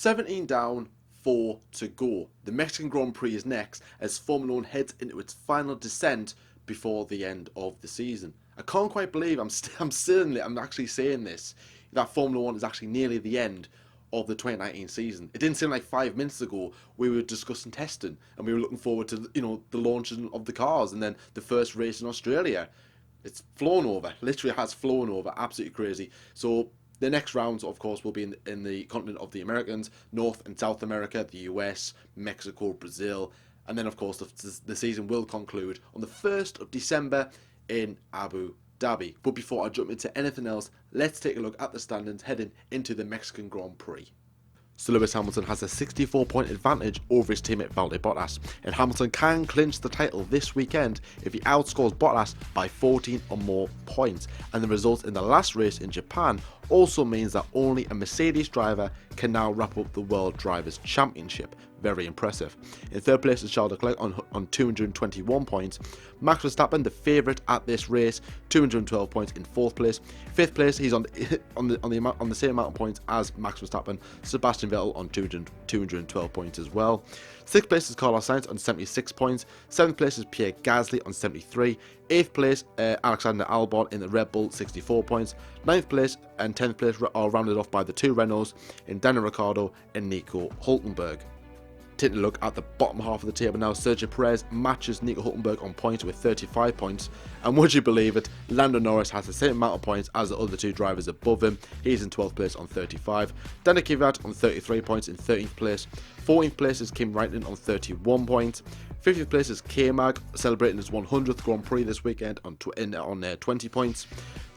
17 down, 4 to go. The Mexican Grand Prix is next as Formula 1 heads into its final descent before the end of the season. I can't quite believe I'm actually saying this, that Formula 1 is actually nearly the end of the 2019 season. It didn't seem like 5 minutes ago we were discussing testing and we were looking forward to the launching of the cars and then the first race in Australia. It's flown over, literally has flown over, absolutely crazy. So the next rounds, of course, will be in the continent of the Americans, North and South America, the US, Mexico, Brazil, and then, of course, the season will conclude on the 1st of December in Abu Dhabi. But before I jump into anything else, let's take a look at the standings heading into the Mexican Grand Prix. So Lewis Hamilton has a 64-point advantage over his teammate Valtteri Bottas, and Hamilton can clinch the title this weekend if he outscores Bottas by 14 or more points, and the result in the last race in Japan also means that only a Mercedes driver can now wrap up the World Drivers' Championship. Very impressive. In third place is Charles Leclerc on 221 points. Max Verstappen, the favourite at this race, 212 points in fourth place. Fifth place, he's on the same amount of points as Max Verstappen. Sebastian Vettel on 212 points as well. Sixth place is Carlos Sainz on 76 points. Seventh place is Pierre Gasly on 73. Eighth place, Alexander Albon in the Red Bull, 64 points. Ninth place and 10th place are rounded off by the two Renaults in Daniel Ricciardo and Nico Hulkenberg. Taking a look at the bottom half of the table now, Sergio Perez matches Nico Hulkenberg on points with 35 points, and would you believe it, Lando Norris has the same amount of points as the other two drivers above him. He's in 12th place on 35. Daniel Kvyat on 33 points in 13th place. 14th place is Kim Raikkonen on 31 points. 50th place is K-Mag, celebrating his 100th Grand Prix this weekend on 20 points.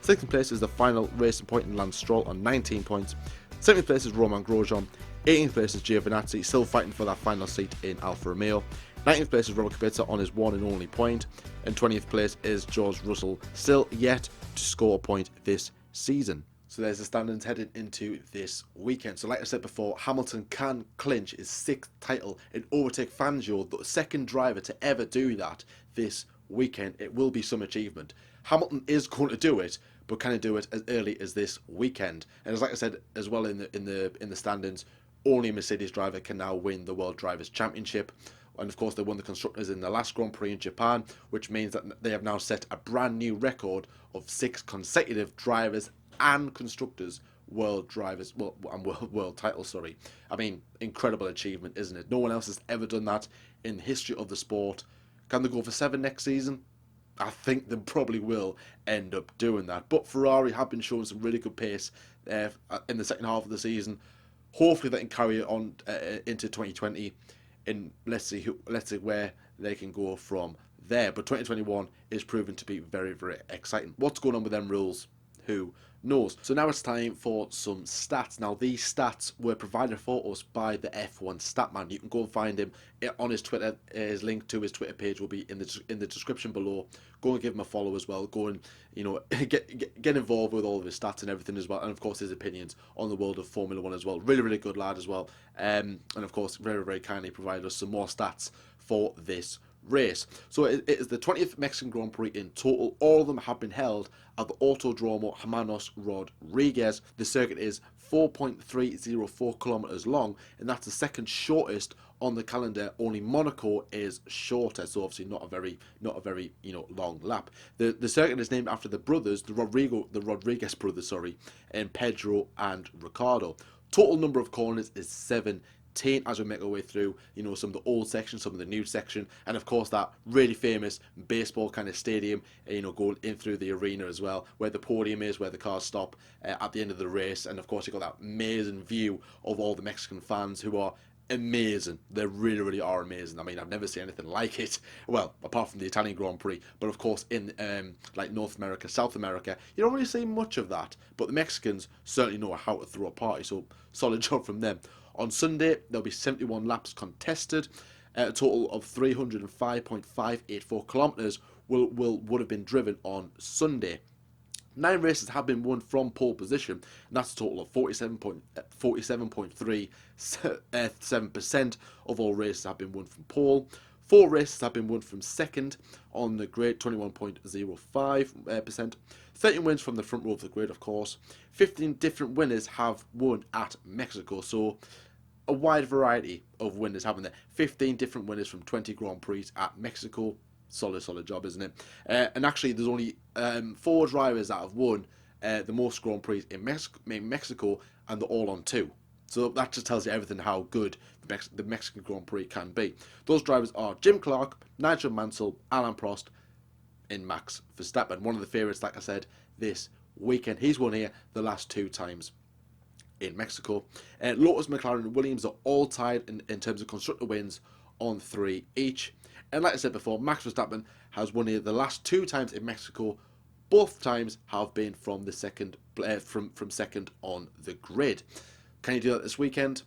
16th place is the final racing point in Lance Stroll on 19 points. 17th place is Romain Grosjean. 18th place is Giovinazzi, still fighting for that final seat in Alfa Romeo. 19th place is Robert Kubica on his one and only point. And 20th place is George Russell, still yet to score a point this season. So there's the standings headed into this weekend. So like I said before, Hamilton can clinch his 6th title and overtake Fangio, the second driver to ever do that this weekend. It will be some achievement. Hamilton is going to do it, but can he do it as early as this weekend? And as like I said as well in the standings, only a Mercedes driver can now win the World Drivers' Championship. And of course, they won the Constructors in the last Grand Prix in Japan, which means that they have now set a brand new record of 6 consecutive drivers and constructors world titles. Sorry, I mean, incredible achievement, isn't it? No one else has ever done that in the history of the sport. Can they go for 7 next season? I think they probably will end up doing that. But Ferrari have been showing some really good pace in the second half of the season. Hopefully they can carry it on into 2020, and let's see where they can go from there. But 2021 is proving to be very, very exciting. What's going on with them rules? Who knows? So now it's time for some stats. Now these stats were provided for us by the F1 Statman. You can go and find him on his Twitter. His link to his Twitter page will be in the description below. Go and give him a follow as well. Go and get involved with all of his stats and everything as well, and of course his opinions on the world of Formula One as well. Really, really good lad as well. And of course, very, very kindly provided us some more stats for this race. So it is the 20th Mexican Grand Prix in total. All of them have been held at the Autodromo Hermanos Rodriguez. The circuit is 4.304 kilometers long, and that's the second shortest on the calendar. Only Monaco is shorter, so obviously not a very long lap. The circuit is named after the Rodriguez brothers, and Pedro and Ricardo. Total number of corners is 7 as we make our way through, some of the old section, some of the new section, and of course that really famous baseball kind of stadium, going in through the arena as well, where the podium is, where the cars stop at the end of the race, and of course you've got that amazing view of all the Mexican fans who are amazing. They really, really are amazing. I mean, I've never seen anything like it. Well, apart from the Italian Grand Prix, but of course in like North America, South America, you don't really see much of that. But the Mexicans certainly know how to throw a party, so solid job from them. On Sunday, there'll be 71 laps contested. A total of 305.584 kilometres would have been driven on Sunday. 9 races have been won from pole position, and that's a total of 47.37% of all races have been won from pole. 4 races have been won from second on the grid, 21.05%. 13 wins from the front row of the grid, of course. 15 different winners have won at Mexico, so a wide variety of winners having there. 15 different winners from 20 Grand Prix at Mexico. Solid job, isn't it? And actually, there's only 4 drivers that have won the most Grand Prix in Mexico, and they're all on 2. So that just tells you everything how good the Mexican Grand Prix can be. Those drivers are Jim Clark, Nigel Mansell, Alain Prost, and Max Verstappen. One of the favourites, like I said, this weekend. He's won here the last 2 times in Mexico. Lotus, McLaren, and Williams are all tied in terms of constructor wins on 3 each. And like I said before, Max Verstappen has won here the last 2 times in Mexico. Both times have been from the second from second on the grid. Can you do that this weekend?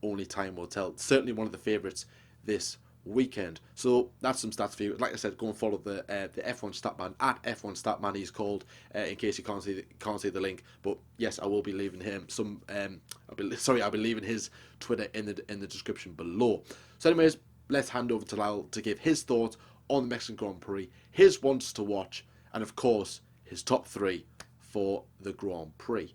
Only time will tell. Certainly one of the favourites this weekend. So that's some stats for you. Like I said, go and follow the F1 Statman at F1 Statman. He's called in case you can't see the link. But yes, I will be leaving him some. I'll be leaving his Twitter in the description below. So, anyways, let's hand over to Lyle to give his thoughts on the Mexican Grand Prix, his wants to watch, and of course his top 3 for the Grand Prix.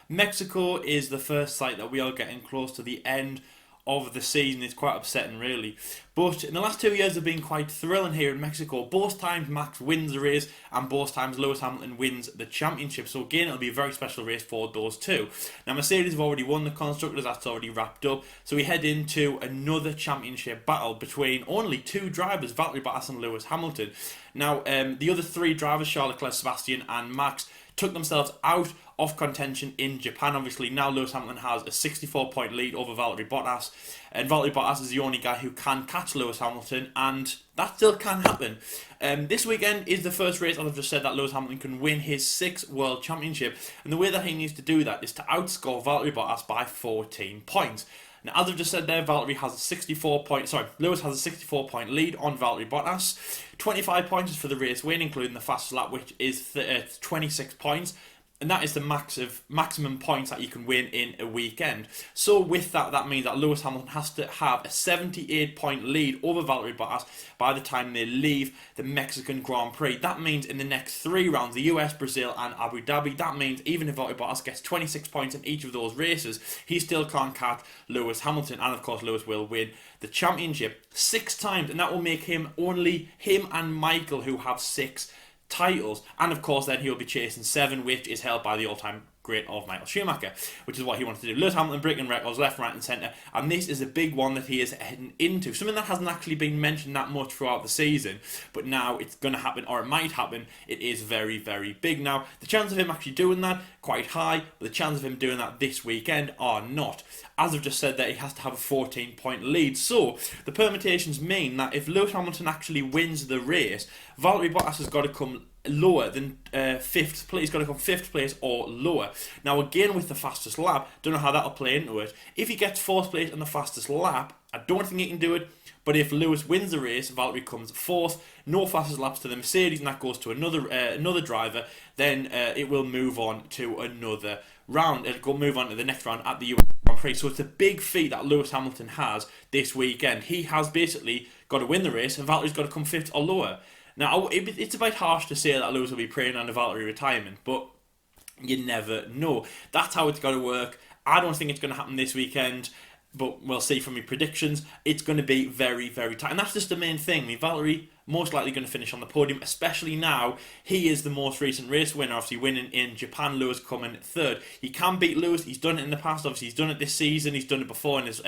Mexico is the first site that we are getting close to the end of the season. It's quite upsetting, really. But in the last 2 years have been quite thrilling here in Mexico. Both times Max wins the race, and both times Lewis Hamilton wins the championship. So again, it'll be a very special race for those two. Now, Mercedes have already won the constructors. That's already wrapped up. So we head into another championship battle between only 2 drivers, Valtteri Bottas and Lewis Hamilton. Now, the other 3 drivers, Charles Leclerc, Sebastian and Max, took themselves out of contention in Japan. Obviously, now Lewis Hamilton has a 64-point lead over Valtteri Bottas, and Valtteri Bottas is the only guy who can catch Lewis Hamilton, and that still can happen. This weekend is the first race, as I've just said, that Lewis Hamilton can win his 6th World Championship, and the way that he needs to do that is to outscore Valtteri Bottas by 14 points. Now, as I've just said there, Lewis has a 64-point lead on Valtteri Bottas. 25 points is for the race win, including the fastest lap, which is 26 points. And that is the maximum points that you can win in a weekend. So with that, that means that Lewis Hamilton has to have a 78-point lead over Valtteri Bottas by the time they leave the Mexican Grand Prix. That means in the next 3 rounds, the US, Brazil and Abu Dhabi, that means even if Valtteri Bottas gets 26 points in each of those races, he still can't catch Lewis Hamilton. And of course, Lewis will win the championship 6 times. And that will make him only him and Michael, who have 6 titles, and of course then he'll be chasing 7, which is held by the all-time great of Michael Schumacher, which is what he wanted to do. Lewis Hamilton breaking records left, right and centre, and this is a big one that he is heading into, something that hasn't actually been mentioned that much throughout the season, but now it's going to happen, or it might happen. It is very, very big. Now, the chance of him actually doing that, quite high, but the chance of him doing that this weekend are not. As I've just said there, he has to have a 14-point lead, so the permutations mean that if Lewis Hamilton actually wins the race, Valtteri Bottas has got to come lower than 5th place. He's got to come 5th place or lower. Now again, with the fastest lap, don't know how that'll play into it. If he gets 4th place on the fastest lap, I don't think he can do it. But if Lewis wins the race, Valtteri comes 4th, no fastest laps to the Mercedes, and that goes to another driver, then it will move on to another round. It'll move on to the next round at the US Grand Prix. So it's a big feat that Lewis Hamilton has this weekend. He has basically got to win the race, and Valtteri's got to come 5th or lower. Now, it's a bit harsh to say that Lewis will be preying on the Valtteri retirement, but you never know. That's how it's got to work. I don't think it's going to happen this weekend, but we'll see from my predictions. It's going to be very, very tight. And that's just the main thing. I mean, Valtteri most likely going to finish on the podium, especially now. He is the most recent race winner, obviously winning in Japan. Lewis coming 3rd. He can beat Lewis. He's done it in the past. Obviously, he's done it this season. He's done it before in his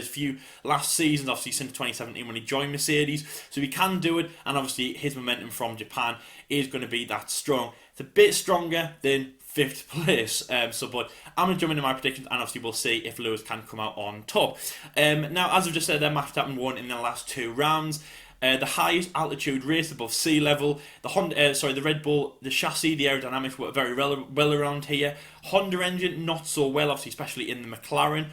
few last seasons, obviously since 2017 when he joined Mercedes. So he can do it, and obviously his momentum from Japan is going to be that strong. It's a bit stronger than 5th place. But I'm going to jump into my predictions, and obviously we'll see if Lewis can come out on top. Now, as I've just said, Max Verstappen won in the last 2 rounds. The highest altitude race above sea level. The Red Bull, the chassis, the aerodynamics work very well around here. Honda engine, not so well, obviously, especially in the McLaren.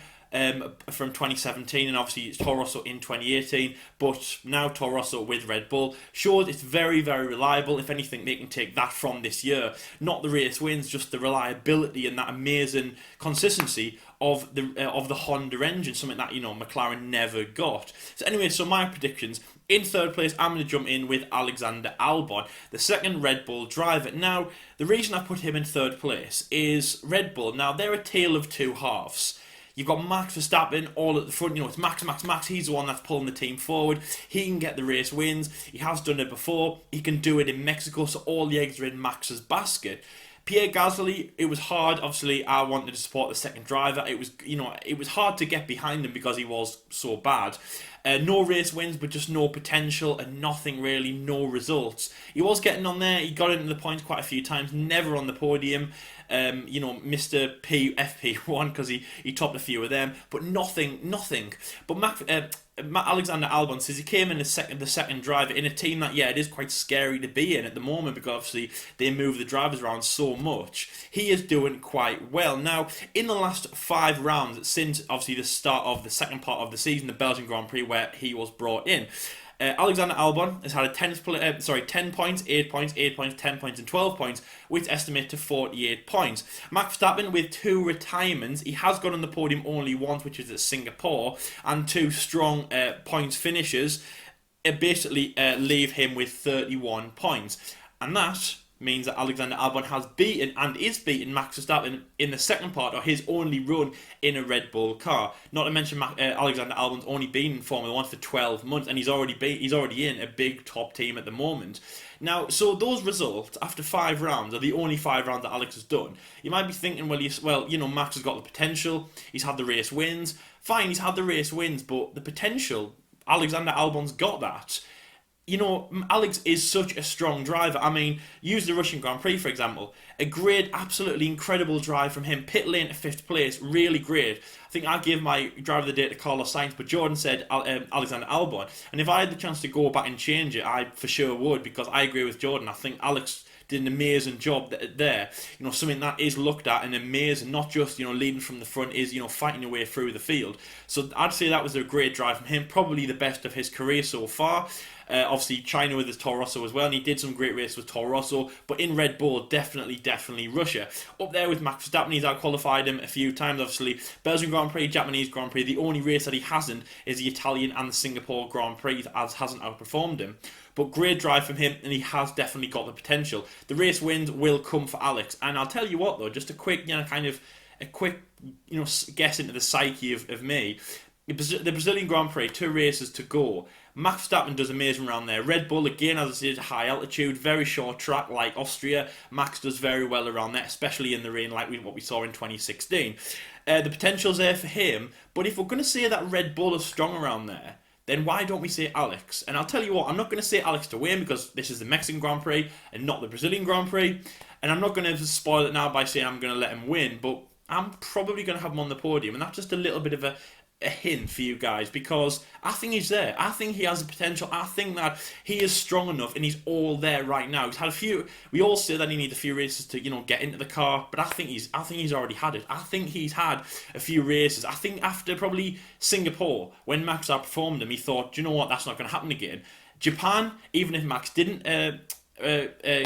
From 2017, and obviously it's Toro Rosso in 2018, but now Toro Rosso with Red Bull shows it's very, very reliable. If anything, they can take that from this year, not the race wins, just the reliability and that amazing consistency of the Honda engine, something that McLaren never got. So anyway, so my predictions. In 3rd place, I'm going to jump in with Alexander Albon, the 2nd Red Bull driver. Now, the reason I put him in 3rd place is Red Bull. Now, they're a tale of 2 halves. You've got Max Verstappen all at the front. It's Max, Max, Max. He's the one that's pulling the team forward. He can get the race wins. He has done it before. He can do it in Mexico, so all the eggs are in Max's basket. Pierre Gasly, it was hard. Obviously, I wanted to support the second driver. It was hard to get behind him because he was so bad. No race wins, but just no potential and nothing really, no results. He was getting on there. He got into the points quite a few times. Never on the podium. Mr. FP1 because he topped a few of them, but nothing. But Alexander Albon says he came in the second driver in a team that, yeah, it is quite scary to be in at the moment because obviously they move the drivers around so much. He is doing quite well. Now, in the last 5 rounds, since obviously the start of the second part of the season, the Belgian Grand Prix where he was brought in, Alexander Albon has had 10 points, 8 points, 8 points, 10 points, and 12 points, which estimate to 48 points. Max Verstappen with 2 retirements. He has gone on the podium only once, which is at Singapore, and 2 strong points finishes basically leave him with 31 points. And that means that Alexander Albon has beaten and is beating Max Verstappen in the second part of his only run in a Red Bull car. Not to mention Alexander Albon's only been in Formula 1 for 12 months and he's already in a big top team at the moment. Now, so those results after 5 rounds are the only 5 rounds that Alex has done. You might be thinking, Max has got the potential, he's had the race wins. Fine, he's had the race wins, but the potential, Alexander Albon's got that. Alex is such a strong driver. I mean, use the Russian Grand Prix, for example. A great, absolutely incredible drive from him. Pit lane to 5th place, really great. I think I gave my driver of the day to Carlos Sainz, but Jordan said Alexander Albon. And if I had the chance to go back and change it, I for sure would, because I agree with Jordan. I think Alex did an amazing job there. Something that is looked at and amazing, not just, leading from the front, is, fighting your way through the field. So I'd say that was a great drive from him, probably the best of his career so far. Obviously, China with his Toro Rosso as well, and he did some great races with Toro Rosso, but in Red Bull, definitely Russia. Up there with Max Verstappen, he's out-qualified him a few times, obviously. Belgian Grand Prix, Japanese Grand Prix, the only race that he hasn't is the Italian and the Singapore Grand Prix, as hasn't outperformed him. But great drive from him, and he has definitely got the potential. The race wins will come for Alex, and I'll tell you what though, just a quick, guess into the psyche of me. The Brazilian Grand Prix, 2 races to go. Max Verstappen does amazing around there. Red Bull, again, as I said, high altitude, very short track like Austria. Max does very well around there, especially in the rain like what we saw in 2016. The potential's there for him, but if we're going to say that Red Bull is strong around there, then why don't we say Alex? And I'll tell you what, I'm not going to say Alex to win because this is the Mexican Grand Prix and not the Brazilian Grand Prix. And I'm not going to spoil it now by saying I'm going to let him win, but I'm probably going to have him on the podium. And that's just a little bit of a hint for you guys, because I think he's there. I think he has the potential. I think that he is strong enough and he's all there right now. He's had a few, we all say that he needs a few races to get into the car, but I think he's already had it. I think he's had a few races. I think after probably Singapore, when Max outperformed him, he thought, do you know what, that's not going to happen again. Japan, even if Max didn't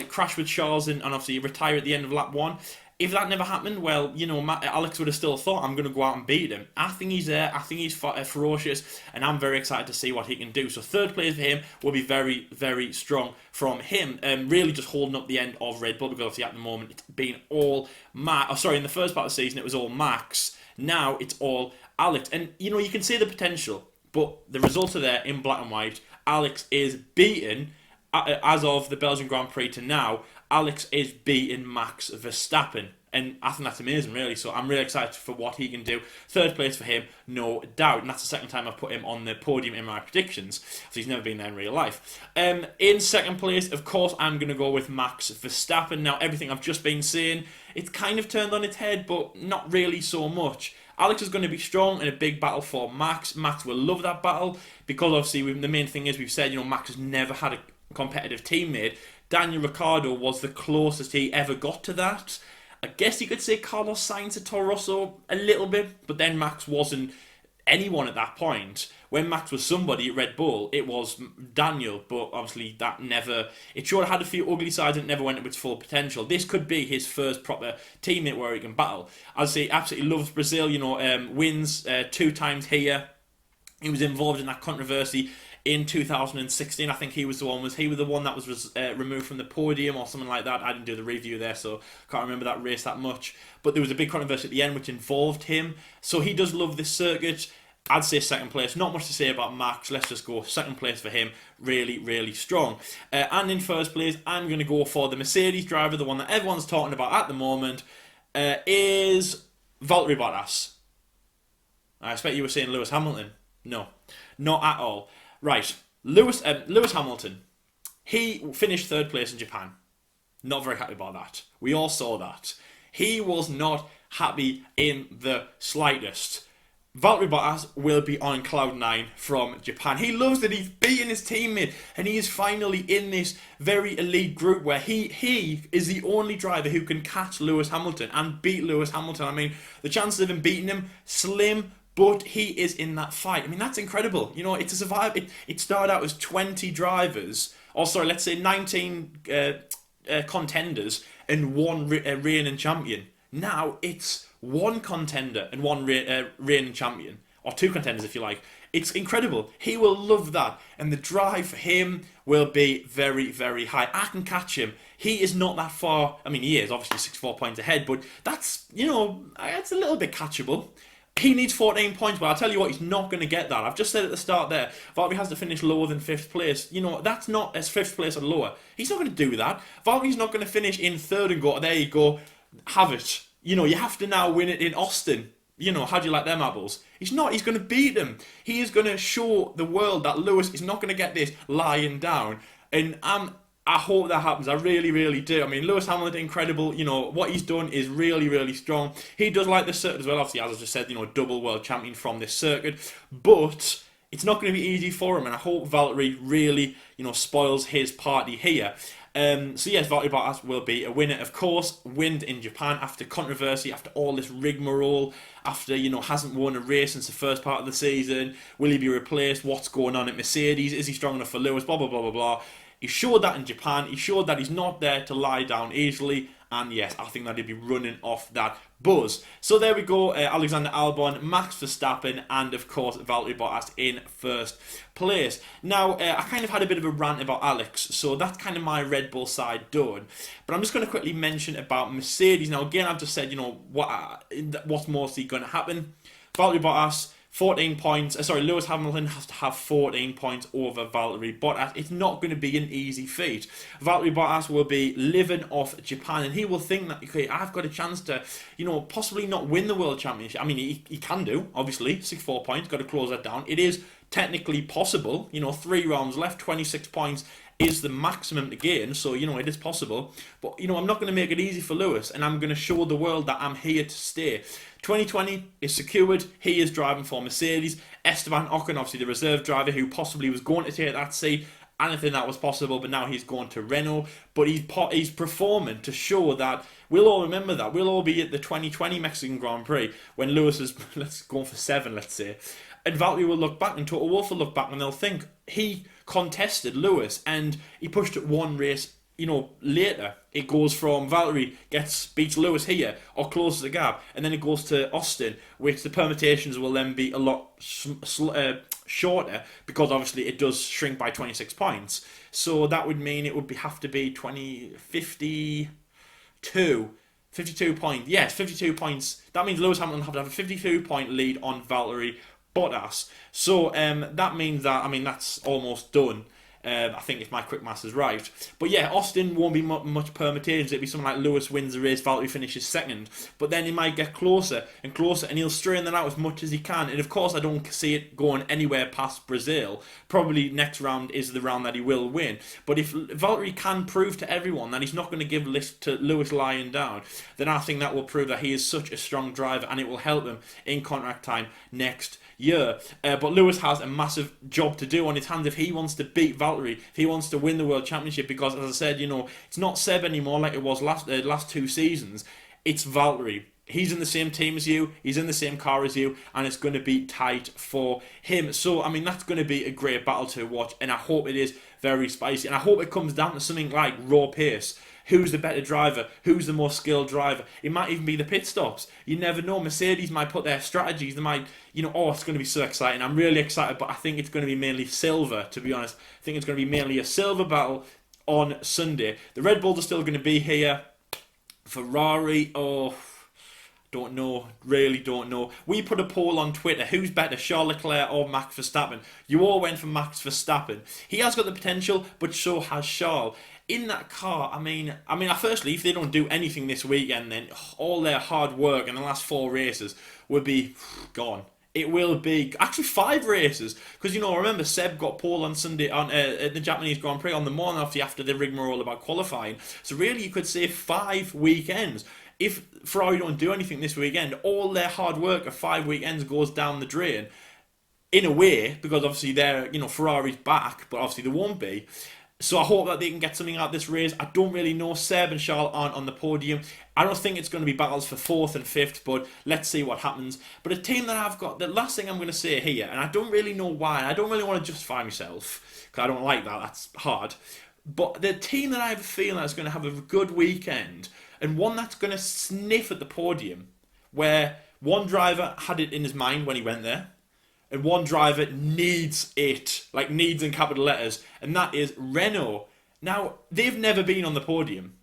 crash with Charles and obviously retire at the end of lap 1, if that never happened, well, Alex would have still thought, I'm going to go out and beat him. I think he's there. I think he's ferocious, and I'm very excited to see what he can do. So 3rd place for him will be very, very strong from him. Really just holding up the end of Red Bull, because obviously at the moment it's been all Max. In the first part of the season it was all Max. Now it's all Alex. And, you can see the potential, but the results are there in black and white. Alex is beaten, as of the Belgian Grand Prix to now, Alex is beating Max Verstappen. And I think that's amazing, really. So I'm really excited for what he can do. 3rd place for him, no doubt. And that's the second time I've put him on the podium in my predictions. So he's never been there in real life. In 2nd place, of course, I'm going to go with Max Verstappen. Now, everything I've just been saying, it's kind of turned on its head, but not really so much. Alex is going to be strong in a big battle for Max. Max will love that battle, because obviously the main thing is, we've said, Max has never had a competitive teammate. Daniel Ricciardo was the closest he ever got to that. I guess you could say Carlos Sainz at Toro Rosso a little bit, but then Max wasn't anyone at that point. When Max was somebody at Red Bull, it was Daniel, but obviously it sure had a few ugly sides and it never went to its full potential. This could be his first proper teammate where he can battle. As I say, absolutely loves Brazil, wins 2 times here. He was involved in that controversy in 2016. I think he was the one. Was he the one that was removed from the podium or something like that? I didn't do the review there, so can't remember that race that much. But there was a big controversy at the end which involved him. So he does love this circuit. I'd say second place. Not much to say about Max. Let's just go second place for him. Really, really strong. And in first place, I'm going to go for the Mercedes driver, the one that everyone's talking about at the moment, is Valtteri Bottas. I expect you were saying Lewis Hamilton. No, not at all. Right, Lewis Hamilton. He finished third place in Japan. Not very happy about that. We all saw that. He was not happy in the slightest. Valtteri Bottas will be on cloud 9 from Japan. He loves that he's beaten his teammate and he is finally in this very elite group where he is the only driver who can catch Lewis Hamilton and beat Lewis Hamilton. I mean, the chances of him beating him, slim, but he is in that fight. I mean, that's incredible. You know, it's a survive. It started out as 20 drivers, or sorry, let's say 19 contenders and one reigning champion. Now it's one contender and one reigning champion, or two contenders if you like. It's incredible. He will love that, and the drive for him will be very, very high. I can catch him. He is not that far. I mean, he is obviously 64 points ahead, but that's, you know, it's a little bit catchable. He needs 14 points, but I'll tell you what, he's not going to get that. I've just said at the start there, Valtteri has to finish lower than 5th place. You know, that's not as 5th place or lower. He's not going to do that. Valtteri's not going to finish in 3rd and go, there you go, have it. You know, you have to now win it in Austin. You know, how do you like them apples? He's not. He's going to beat them. He is going to show the world that Lewis is not going to get this lying down. And I hope that happens. I really, really do. I mean, Lewis Hamilton, incredible. You know, what he's done is really, really strong. He does like this circuit as well. Obviously, as I just said, you know, double world champion from this circuit. But it's not going to be easy for him. And I hope Valtteri really, you know, spoils his party here. So yes, Valtteri Bottas will be a winner. Of course, win in Japan after controversy, after all this rigmarole, after, you know, hasn't won a race since the first part of the season. Will he be replaced? What's going on at Mercedes? Is he strong enough for Lewis? Blah, blah, blah, blah, blah. He showed that in Japan. He showed that he's not there to lie down easily. And yes, I think that he'd be running off that buzz. So there we go. Alexander Albon, Max Verstappen, and of course Valtteri Bottas in first place. Now, I kind of had a bit of a rant about Alex, so that's kind of my Red Bull side done. But I'm just going to quickly mention about Mercedes. Now, again, I've just said, you know, what's mostly going to happen. Valtteri Bottas, 14 points. Lewis Hamilton has to have 14 points over Valtteri Bottas. It's not going to be an easy feat. Valtteri Bottas will be living off Japan, and he will think that, okay, I've got a chance to, you know, possibly not win the World Championship. I mean, he can do, obviously. 64 points, got to close that down. It is technically possible. You know, 3 rounds left, 26 points is the maximum to gain, so, you know, it is possible. But, you know, I'm not going to make it easy for Lewis, and I'm going to show the world that I'm here to stay. 2020 is secured. He is driving for Mercedes. Esteban Ocon, obviously the reserve driver who possibly was going to take that seat. Anything that was possible, but now he's going to Renault. But he's performing to show that we'll all remember that. We'll all be at the 2020 Mexican Grand Prix when Lewis is, let's go for 7, let's say. And Valtteri will look back, and Toto Wolff will look back, and they'll think he contested Lewis, and he pushed it one race. You know, later it goes from Valtteri beats Lewis here or closes the gap, and then it goes to Austin, which the permutations will then be a lot shorter because obviously it does shrink by 26 points. So that would mean it would have to be 52 points. Yes, 52 points. That means Lewis Hamilton have to have a 52 point lead on Valtteri Bottas. So that means that, I mean, that's almost done. I think if my quick maths is right. But yeah, Austin won't be much permutations. It'll be something like Lewis wins the race, Valtteri finishes second. But then he might get closer and closer, and he'll strain that out as much as he can. And of course, I don't see it going anywhere past Brazil. Probably next round is the round that he will win. But if Valtteri can prove to everyone that he's not going to give to Lewis lying down, then I think that will prove that he is such a strong driver, and it will help him in contract time next year. But Lewis has a massive job to do on his hands if he wants to beat Valtteri, if he wants to win the World Championship, because as I said, you know, it's not Seb anymore like it was last 2 seasons. It's Valtteri. He's in the same team as you, he's in the same car as you, and it's going to be tight for him. So, I mean, that's going to be a great battle to watch, and I hope it is very spicy, and I hope it comes down to something like raw pace. who's the better driver, who's the more skilled driver. It might even be the pit stops. You never know. Mercedes might put their strategies. They might, oh, it's going to be so exciting. I'm really excited, but I think it's going to be mainly silver, to be honest. I think it's going to be mainly a silver battle on Sunday. The Red Bulls are still going to be here. Ferrari, oh, don't know, really don't know. We put a poll on Twitter, who's better, Charles Leclerc or Max Verstappen? You all went for Max Verstappen. He has got the potential, but so has Charles. In that car, I mean, firstly, if they don't do anything this weekend, then all their hard work in the last 4 races would be gone. It will be actually 5 races because remember Seb got pole on Sunday on the Japanese Grand Prix on the morning after the rigmarole about qualifying. So really, you could say 5 weekends. If Ferrari don't do anything this weekend, all their hard work of 5 weekends goes down the drain. In a way, because obviously they're Ferrari's back, but obviously they won't be. So I hope that they can get something out of this race. I don't really know. Seb and Charles aren't on the podium. I don't think it's going to be battles for 4th and 5th, but let's see what happens. But a team that I've got, the last thing I'm going to say here, and I don't really know why, I don't really want to justify myself, because I don't like that, that's hard. But the team that I have a feeling that's going to have a good weekend, and one that's going to sniff at the podium, where one driver had it in his mind when he went there, and one driver needs it, like needs in capital letters, and that is Renault. Now, they've never been on the podium.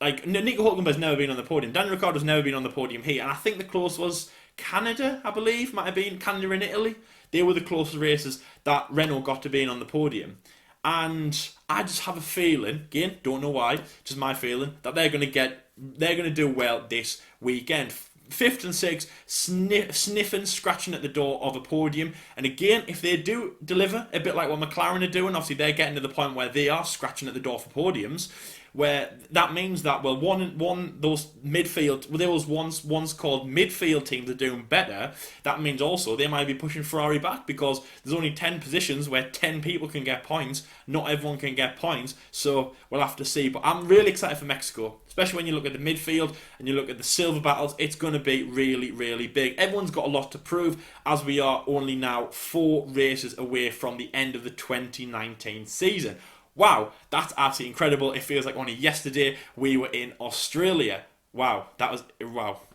Like, Nico Hulkenberg's never been on the podium. Daniel Ricciardo's never been on the podium here, and I think the close was Canada, I believe, might have been Canada and Italy. They were the closest races that Renault got to being on the podium. And I just have a feeling, again, don't know why, just my feeling, that they're going to do well this weekend. 5th and 6th, sniffing, scratching at the door of a podium. And again, if they do deliver, a bit like what McLaren are doing, obviously they're getting to the point where they are scratching at the door for podiums, where that means that, well, those midfield, well, there was once called midfield teams are doing better. That means also they might be pushing Ferrari back because there's only 10 positions where 10 people can get points. Not everyone can get points, so we'll have to see. But I'm really excited for Mexico, especially when you look at the midfield and you look at the silver battles. It's going to be really, really big. Everyone's got a lot to prove, as we are only now 4 races away from the end of the 2019 season. Wow, that's absolutely incredible. It feels like only yesterday we were in Australia. Wow,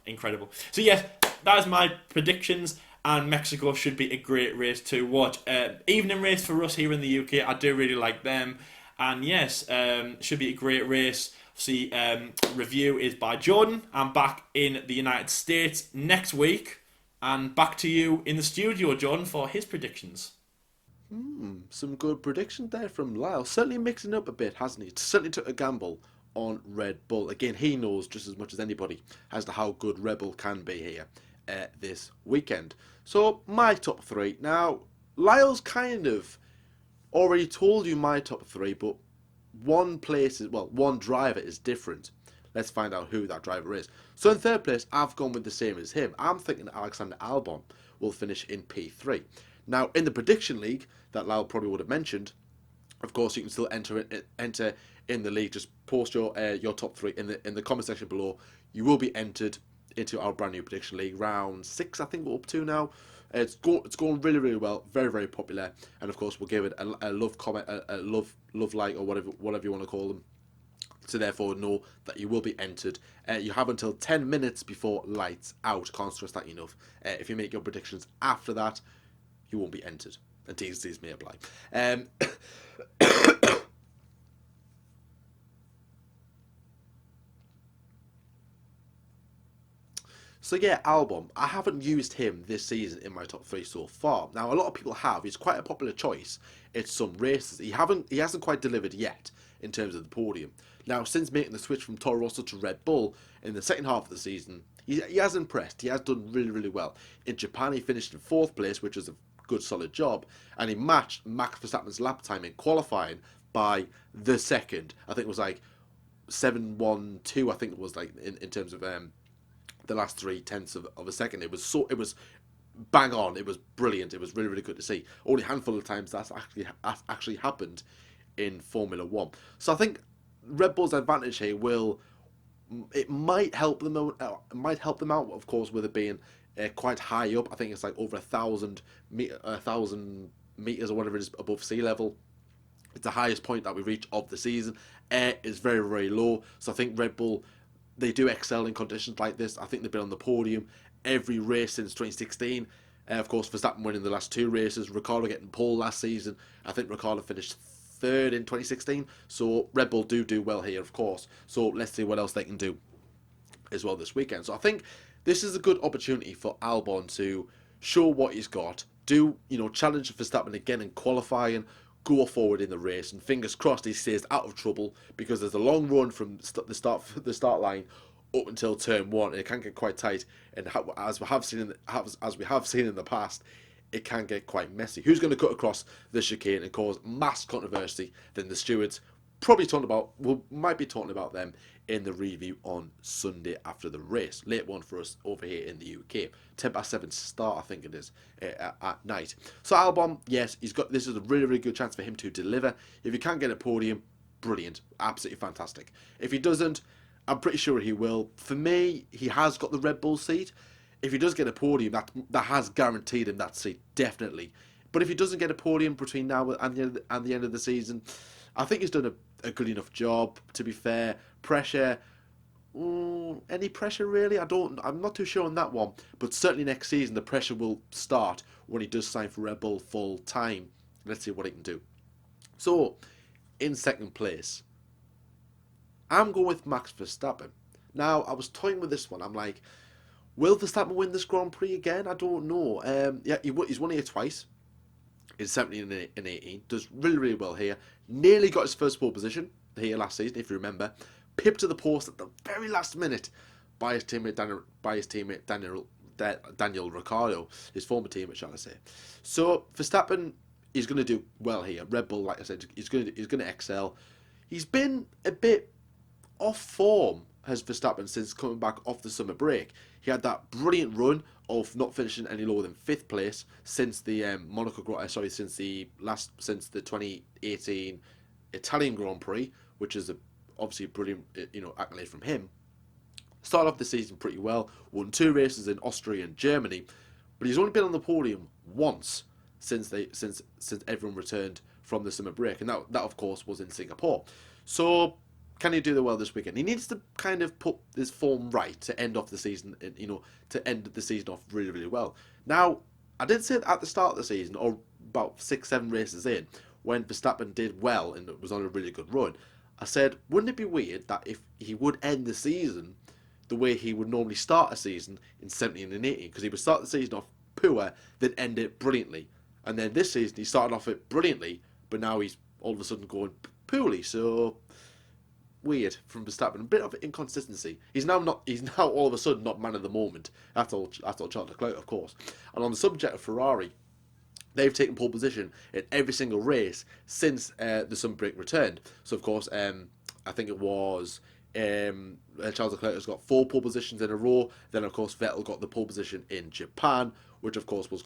incredible. So yes, that is my predictions, and Mexico should be a great race to watch. Evening race for us here in the UK. I do really like them, and yes, should be a great race. See, review is by Jordan. I'm back in the United States next week, and back to you in the studio, Jordan, for his predictions. Some good predictions there from Lyle. Certainly mixing up a bit, hasn't he? Certainly took a gamble on Red Bull. Again, he knows just as much as anybody as to how good Red Bull can be here this weekend. So, my top 3. Now, Lyle's kind of already told you my top 3, but one driver is different. Let's find out who that driver is. So in 3rd place, I've gone with the same as him. I'm thinking Alexander Albon will finish in P3. Now, in the prediction league that Lyle probably would have mentioned, of course, you can still enter in the league. Just post your top 3 in the comment section below. You will be entered into our brand new prediction league. Round 6, I think we're up to now. It's going really, really well. Very, very popular. And of course, we'll give it a love comment, a love like, or whatever you want to call them. So therefore, know that you will be entered. You have until 10 minutes before lights out. Can't stress that enough. If you make your predictions after that, you won't be entered. And T's may apply. So yeah, Albon. I haven't used him this season in my top 3 so far. Now a lot of people have. He's quite a popular choice in some races. He hasn't quite delivered yet in terms of the podium. Now since making the switch from Toro Rosso to Red Bull in the second half of the season, he has impressed. He has done really, really well. In Japan, he finished in 4th place, which was a good solid job, and he matched Max Verstappen's lap time in qualifying by the second. I think it was like 7.12. I think it was like in terms of the last 0.3 of a second. It was bang on. It was brilliant. It was really, really good to see. Only a handful of times that's actually happened in Formula One. So I think Red Bull's advantage here might help them out. Of course, with it being quite high up. I think it's like over 1,000 meters or whatever it is above sea level. It's the highest point that we reach of the season. Air is very, very low. So I think Red Bull, they do excel in conditions like this. I think they've been on the podium every race since 2016. Of course, Verstappen winning the last two races. Ricciardo getting pole last season. I think Ricciardo finished third in 2016. So Red Bull do well here, of course. So let's see what else they can do as well this weekend. So I think this is a good opportunity for Albon to show what he's got, challenge Verstappen again in qualifying, go forward in the race, and fingers crossed he stays out of trouble because there's a long run from the start line up until turn one, and it can get quite tight. And as we have seen in the past, it can get quite messy. Who's going to cut across the chicane and cause mass controversy? Then the stewards might be talking about them in the review on Sunday after the race. Late one for us over here in the UK. 7:10 start, I think it is, at night. So Albon, yes, this is a really, really good chance for him to deliver. If he can get a podium, brilliant, absolutely fantastic. If he doesn't, I'm pretty sure he will. For me, he has got the Red Bull seat. If he does get a podium, that has guaranteed him that seat, definitely. But if he doesn't get a podium between now and the end of the season, I think he's done a good enough job, to be fair. Pressure, any pressure really? I'm not too sure on that one. But certainly next season, the pressure will start when he does sign for Red Bull full time. Let's see what he can do. So, in second place, I'm going with Max Verstappen. Now, I was toying with this one. I'm like, will Verstappen win this Grand Prix again? I don't know. Yeah, he's won here twice. In 17 and 18. Does really, really well here. Nearly got his first pole position here last season, if you remember. Pipped to the post at the very last minute by his teammate Daniel Ricciardo, his former teammate, shall I say. So Verstappen is going to do well here. Red Bull, like I said, he's going to excel. He's been a bit off form, has Verstappen, since coming back off the summer break. He had that brilliant run of not finishing any lower than fifth place since the since the 2018 Italian Grand Prix, which is obviously a brilliant accolade from him. Started off the season pretty well, won two races in Austria and Germany, but he's only been on the podium once since everyone returned from the summer break, and that of course was in Singapore. So can he do the well this weekend? He needs to kind of put his form right to end off the season, to end the season off really, really well. Now, I did say at the start of the season, or about 6-7 races in, when Verstappen did well and was on a really good run, I said, wouldn't it be weird that if he would end the season the way he would normally start a season in 17 and 18? Because he would start the season off poor, then end it brilliantly. And then this season, he started off it brilliantly, but now he's all of a sudden going poorly. So weird from Verstappen, a bit of inconsistency. He's now all of a sudden not man of the moment. That's all Charles Leclerc, of course. And on the subject of Ferrari, they've taken pole position in every single race since the summer break returned. So of course, I think it was Charles Leclerc has got 4 pole positions in a row. Then of course Vettel got the pole position in Japan, which of course was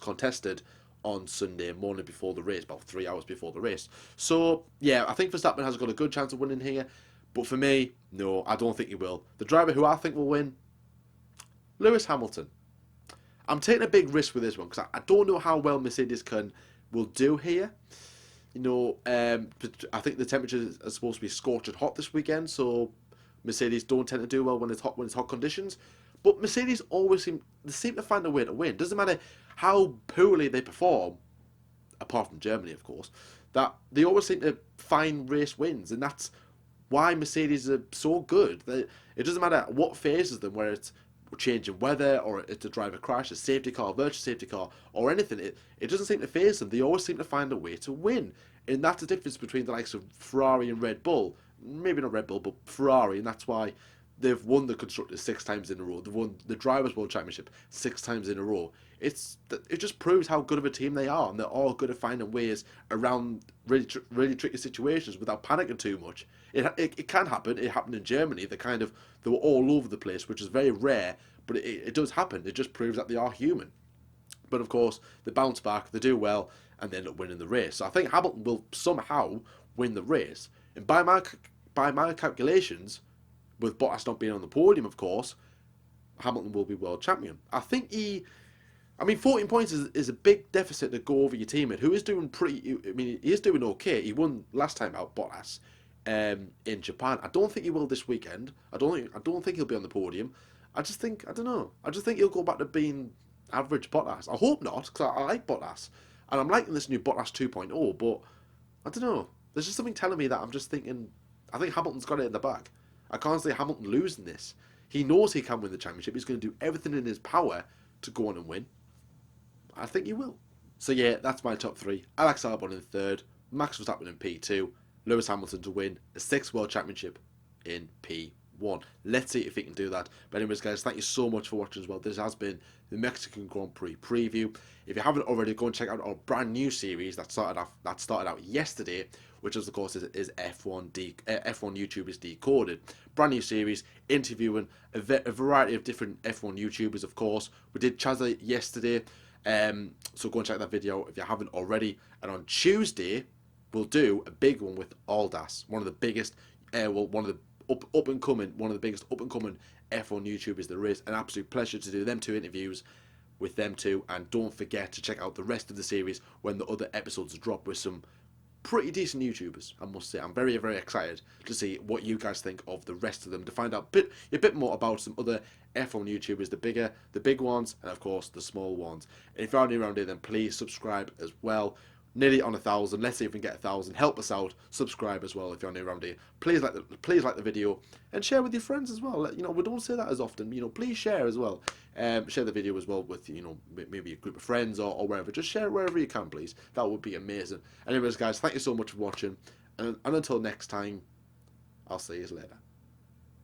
contested on Sunday morning before the race, about 3 hours before the race. So yeah, I think Verstappen has got a good chance of winning here, but for me, no, I don't think he will. The driver who I think will win, Lewis Hamilton. I'm taking a big risk with this one because I don't know how well Mercedes will do here. I think the temperatures are supposed to be scorching hot this weekend, so Mercedes don't tend to do well when it's hot conditions. But Mercedes always seem to find a way to win. Doesn't matter how poorly they perform, apart from Germany, of course, that they always seem to find race wins, and that's why Mercedes are so good. It doesn't matter what phases them, whether it's changing weather or it's a driver crash, a safety car, virtual safety car, or anything. It doesn't seem to phase them. They always seem to find a way to win, and that's the difference between the likes of Ferrari and Red Bull. Maybe not Red Bull, but Ferrari, and that's why they've won the constructors 6 times in a row. They've won the Drivers' World Championship 6 times in a row. It just proves how good of a team they are, and they're all good at finding ways around really tricky situations without panicking too much. It can happen. It happened in Germany. They were all over the place, which is very rare, but it does happen. It just proves that they are human. But of course, they bounce back, they do well, and they end up winning the race. So I think Hamilton will somehow win the race. And by my calculations, with Bottas not being on the podium, of course, Hamilton will be world champion. I think I mean, 14 points is a big deficit to go over your teammate who is doing pretty. I mean, he is doing okay. He won last time out, Bottas, in Japan. I don't think he will this weekend. I don't think he'll be on the podium. I don't know. I just think he'll go back to being average Bottas. I hope not, because I like Bottas, and I'm liking this new Bottas 2.0. But I don't know. There's just something telling me that I'm just thinking. I think Hamilton's got it in the bag. I can't see Hamilton losing this. He knows he can win the championship. He's going to do everything in his power to go on and win. I think he will. So yeah, that's my top three. Alex Albon in third, Max Verstappen in P2, Lewis Hamilton to win a sixth World Championship in P1. Let's see if he can do that. But anyways, guys, thank you so much for watching as well. This has been the Mexican Grand Prix preview. If you haven't already, go and check out our brand new series that started out yesterday, which of course is F1 YouTubers Decoded. Brand new series interviewing a variety of different F1 YouTubers. Of course, we did Chazza yesterday. So go and check that video if you haven't already. And on Tuesday, we'll do a big one with Aldas, one of the biggest, one of the one of the biggest up and coming F1 YouTubers there is. An absolute pleasure to do them two interviews with them two. And don't forget to check out the rest of the series when the other episodes drop with some pretty decent YouTubers, I must say. I'm very, very excited to see what you guys think of the rest of them, to find out a bit more about some other F1 YouTubers, the big ones, and of course the small ones. And if you're new around here, then please subscribe as well. Nearly on 1,000. Let's see if we can get 1,000. Help us out. Subscribe as well if you're new around here. Please like the video and share with your friends as well. You know, we don't say that as often. You know, please share as well. Share the video as well with, you know, maybe a group of friends or wherever. Just share it wherever you can, please. That would be amazing. Anyways, guys, thank you so much for watching, and until next time, I'll see you later.